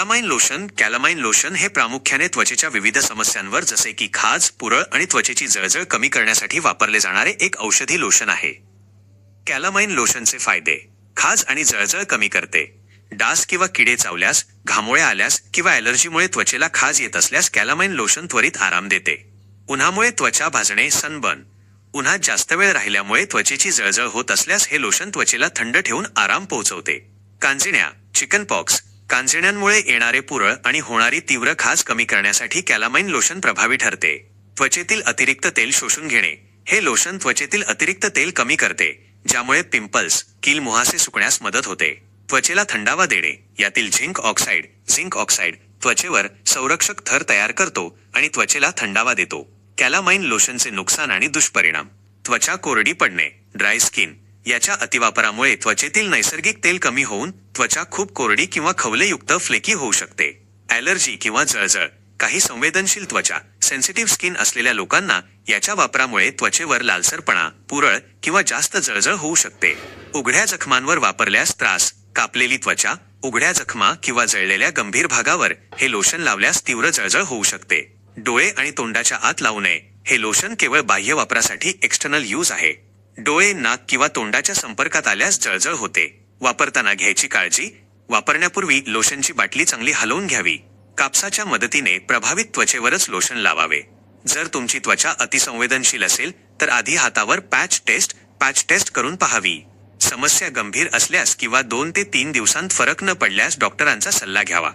कॅलामाइन lotion हे प्रामुख्याने त्वचेच्या विविध समस्यांवर जसे की खाज, पुरळ आणि त्वचेची जळजळ कमी करण्यासाठी वापरले जाणारे एक औषधी लोशन आहे. कॅलामाइन लोशनचे फायदे: खाज आणि जळजळ कमी करते. डास किंवा किडे चावल्यास, घामोळ्या आल्यास किंवा ॲलर्जीमुळे त्वचेला खाज येत असल्यास कॅलामाइन लोशन त्वरित आराम देते. उन्हामुळे त्वचा भाजणे, सनबर्न. उन्हात जास्त वेळ राहिल्यामुळे त्वचेची जळजळ होत असल्यास हे लोशन त्वचेला थंड ठेवून आराम पोहोचवते. कांजिण्या, चिकनपॉक्स. कांजिण्यांमुळे येणारे पुरळ आणि होणारी तीव्र खाज कमी करण्यासाठी कॅलामाइन लोशन प्रभावी ठरते. त्वचेतील अतिरिक्त तेल शोषून घेणे. हे लोशन त्वचेतील अतिरिक्त तेल कमी करते, ज्यामुळे पिंपल्स, कील, मुहासे सुकण्यास मदत होते. त्वचेला थंडावा देणे. यातील झिंक ऑक्साईड त्वचेवर संरक्षक थर तयार करतो आणि त्वचेला थंडावा देतो. कॅलामाइन लोशनचे नुकसान आणि दुष्परिणाम: त्वचा कोरडी पडणे, ड्राय स्किन. याच्या अतिवापरामुळे त्वचेतील नैसर्गिक तेल कमी होऊन त्वचा खूप कोरडी किंवा खवलेयुक्त फ्लेकी होऊ शकते. ॲलर्जी किंवा जळजळ. काही संवेदनशील त्वचा, सेन्सिटिव्ह स्किन असलेल्या लोकांना याच्या वापरामुळे त्वचेवर लालसरपणा, पुरळ किंवा जास्त जळजळ होऊ शकते. उघड्या जखमांवर वापरल्यास त्रास. कापलेली त्वचा, उघड्या जखमा किंवा जळलेल्या गंभीर भागावर हे लोशन लावल्यास तीव्र जळजळ होऊ शकते. डोळे आणि तोंडाच्या आत लावू नये. हे लोशन केवळ बाह्य वापरासाठी एक्सटर्नल यूज आहे. डोळे, नाक किंवा तोंडाच्या संपर्कात आल्यास जळजळ होते. वापरताना घ्यायची काळजी: वापरण्यापूर्वी लोशनची बाटली चांगली हलवून घ्यावी. कापसाच्या मदतीने प्रभावित त्वचेवरच लोशन लावावे. जर तुमची त्वचा अतिसंवेदनशील असेल तर आधी हातावर पॅच टेस्ट करून पाहावी. समस्या गंभीर असल्यास किंवा 2 ते 3 दिवसांत फरक न पडल्यास डॉक्टरांचा सल्ला घ्यावा.